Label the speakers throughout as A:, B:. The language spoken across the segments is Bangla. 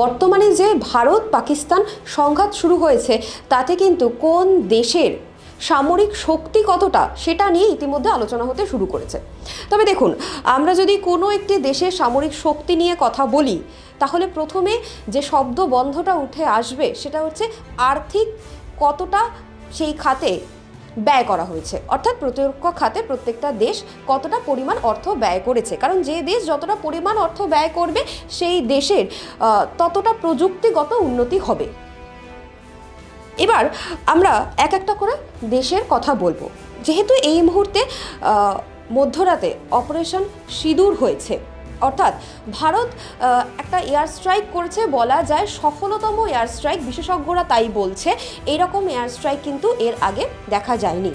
A: বর্তমানে যে ভারত পাকিস্তান সংঘাত শুরু হয়েছে তাতে কিন্তু কোন দেশের সামরিক শক্তি কতটা সেটা নিয়ে ইতিমধ্যে আলোচনা হতে শুরু করেছে। তবে দেখুন, আমরা যদি কোনো একটি দেশের সামরিক শক্তি নিয়ে কথা বলি তাহলে প্রথমে যে শব্দ বন্ধটা উঠে আসবে সেটা হচ্ছে আর্থিক কতটা সেই খাতে ব্যয় করা হয়েছে, অর্থাৎ প্রতিরক্ষা খাতে প্রত্যেকটা দেশ কতটা পরিমাণ অর্থ ব্যয় করেছে। কারণ যে দেশ যতটা পরিমাণ অর্থ ব্যয় করবে সেই দেশের ততটা প্রযুক্তিগত উন্নতি হবে। এবার আমরা এক একটা করে দেশের কথা বলবো। যেহেতু এই মুহূর্তে মধ্যরাতে অপারেশন সিঁদুর হয়েছে, অর্থাৎ ভারত একটা এয়ার স্ট্রাইক করেছে, বলা যায় সফলতম এয়ার স্ট্রাইক, বিশেষজ্ঞরা তাই বলছে। এইরকম এয়ার স্ট্রাইক কিন্তু এর আগে দেখা যায়নি।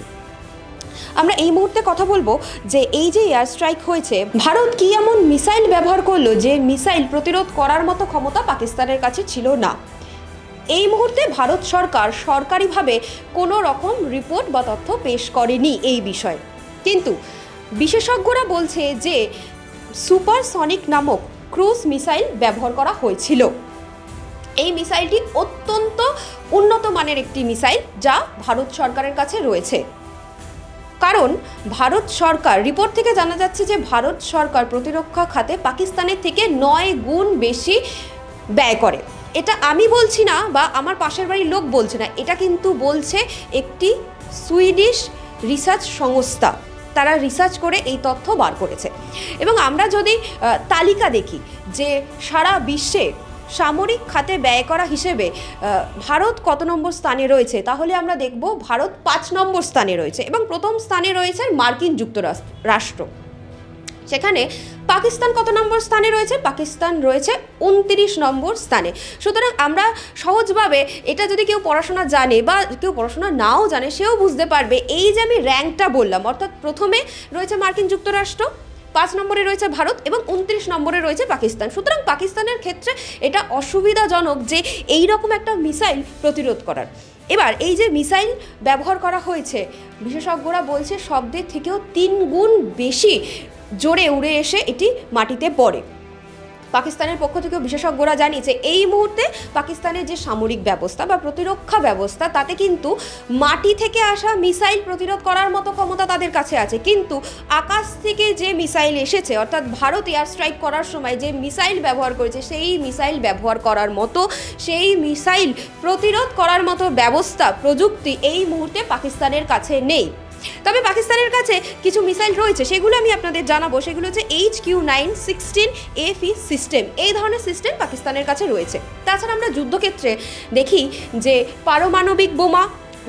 A: আমরা এই মুহূর্তে কথা বলবো যে এই যে এয়ার স্ট্রাইক হয়েছে, ভারত কি এমন মিসাইল ব্যবহার করলো যে মিসাইল প্রতিরোধ করার মতো ক্ষমতা পাকিস্তানের কাছে ছিল না। এই মুহূর্তে ভারত সরকার সরকারিভাবে কোনো রকম রিপোর্ট বা তথ্য পেশ করেনি এই বিষয়ে, কিন্তু বিশেষজ্ঞরা বলছে যে সুপারসনিক নামক ক্রুজ মিসাইল ব্যবহার করা হয়েছিল। এই মিসাইলটি অত্যন্ত উন্নত মানের একটি মিসাইল যা ভারত সরকারের কাছে রয়েছে। কারণ ভারত সরকার, রিপোর্ট থেকে জানা যাচ্ছে যে ভারত সরকার প্রতিরক্ষা খাতে পাকিস্তানের থেকে 9 গুণ বেশি ব্যয় করে। এটা আমি বলছি না বা আমার পাশের বাড়ির লোক বলছে না, এটা কিন্তু বলছে একটি সুইডিশ রিসার্চ সংস্থা। তারা রিসার্চ করে এই তথ্য বার করেছে। এবং আমরা যদি তালিকা দেখি যে সারা বিশ্বে সামরিক খাতে ব্যয় করা হিসেবে ভারত কত নম্বর স্থানে রয়েছে, তাহলে আমরা দেখব ভারত 5 নম্বর স্থানে রয়েছে এবং প্রথম স্থানে রয়েছে মার্কিন যুক্তরাষ্ট্র। সেখানে পাকিস্তান কত নম্বর স্থানে রয়েছে? পাকিস্তান রয়েছে 29 নম্বর স্থানে। সুতরাং আমরা সহজভাবে এটা যদি কেউ পড়াশোনা জানে বা কেউ পড়াশোনা নাও জানে সেও বুঝতে পারবে, এই যে আমি র্যাঙ্কটা বললাম, অর্থাৎ প্রথমে রয়েছে মার্কিন যুক্তরাষ্ট্র, 5 নম্বরে রয়েছে ভারত এবং 29 নম্বরে রয়েছে পাকিস্তান। সুতরাং পাকিস্তানের ক্ষেত্রে এটা অসুবিধাজনক যে এই রকম একটা মিসাইল প্রতিরোধ করার। এবার এই যে মিসাইল ব্যবহার করা হয়েছে, বিশেষজ্ঞরা বলছে শব্দের থেকেও 3 গুণ বেশি জোরে উড়ে এসে এটি মাটিতে পড়ে। পাকিস্তানের পক্ষ থেকেও বিশেষজ্ঞরা জানিয়েছে এই মুহূর্তে পাকিস্তানের যে সামরিক ব্যবস্থা বা প্রতিরক্ষা ব্যবস্থা তাতে কিন্তু মাটি থেকে আসা মিসাইল প্রতিরোধ করার মতো ক্ষমতা তাদের কাছে আছে, কিন্তু আকাশ থেকে যে মিসাইল এসেছে, অর্থাৎ ভারত এয়ার স্ট্রাইক করার সময় যে মিসাইল ব্যবহার করেছে সেই মিসাইল ব্যবহার করার মতো, সেই মিসাইল প্রতিরোধ করার মতো ব্যবস্থা, প্রযুক্তি এই মুহূর্তে পাকিস্তানের কাছে নেই। তবে পাকিস্তানের কাছে কিছু মিসাইল রয়েছে, সেগুলো আমি আপনাদের জানাবো। সেগুলো হচ্ছে HQ-916AFE সিস্টেম। এই ধরনের সিস্টেম পাকিস্তানের কাছে রয়েছে। তাছাড়া আমরা যুদ্ধক্ষেত্রে দেখি যে পারমাণবিক বোমা,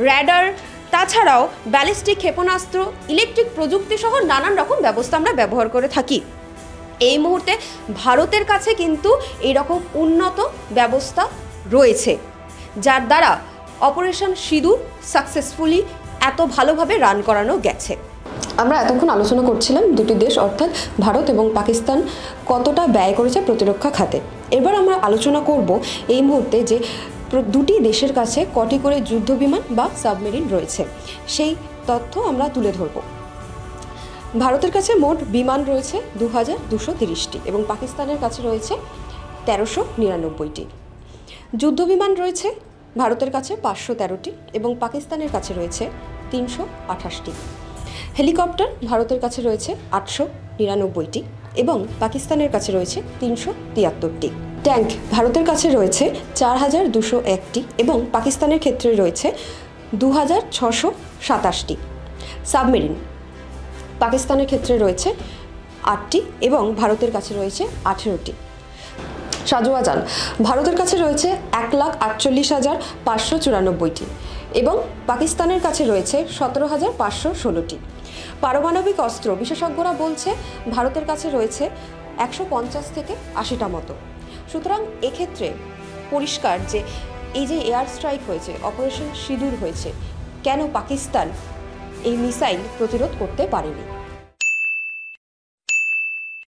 A: র্যাডার, তাছাড়াও ব্যালিস্টিক ক্ষেপণাস্ত্র, ইলেকট্রিক প্রযুক্তি সহ নানান রকম ব্যবস্থা আমরা ব্যবহার করে থাকি। এই মুহূর্তে ভারতের কাছে কিন্তু এরকম উন্নত ব্যবস্থা রয়েছে, যার দ্বারা অপারেশন সিঁদুর সাকসেসফুলি এত ভালোভাবে রান করানো গেছে। আমরা এতক্ষণ আলোচনা করছিলাম দুটি দেশ অর্থাৎ ভারত এবং পাকিস্তান কতটা ব্যয় করেছে প্রতিরক্ষা খাতে। এবার আমরা আলোচনা করব এই মুহূর্তে যে দুটি দেশের কাছে কটি করে যুদ্ধবিমান বা সাবমেরিন রয়েছে, সেই তথ্য আমরা তুলে ধরব। ভারতের কাছে মোট বিমান রয়েছে 2230টি এবং পাকিস্তানের কাছে রয়েছে 1399টি। যুদ্ধবিমান রয়েছে ভারতের কাছে 513টি এবং পাকিস্তানের কাছে রয়েছে 328টি। হেলিকপ্টার ভারতের কাছে রয়েছে 899টি এবং পাকিস্তানের কাছে রয়েছে 373টি। ট্যাঙ্ক ভারতের কাছে রয়েছে 4201টি এবং পাকিস্তানের ক্ষেত্রে রয়েছে 2627টি। সাবমেরিন পাকিস্তানের ক্ষেত্রে রয়েছে 8টি এবং ভারতের কাছে রয়েছে 18টি। সাজোয়া যান ভারতের কাছে রয়েছে 1,48,594টি এবং পাকিস্তানের কাছে রয়েছে 17,516টি। পারমাণবিক অস্ত্র বিশেষজ্ঞরা বলছে ভারতের কাছে রয়েছে 150 থেকে 80টা মতো। সুতরাং এক্ষেত্রে পরিষ্কার যে এই যে এয়ার স্ট্রাইক হয়েছে, অপারেশন সিঁদুর হয়েছে, কেন পাকিস্তান এই মিসাইল প্রতিরোধ করতে পারেনি।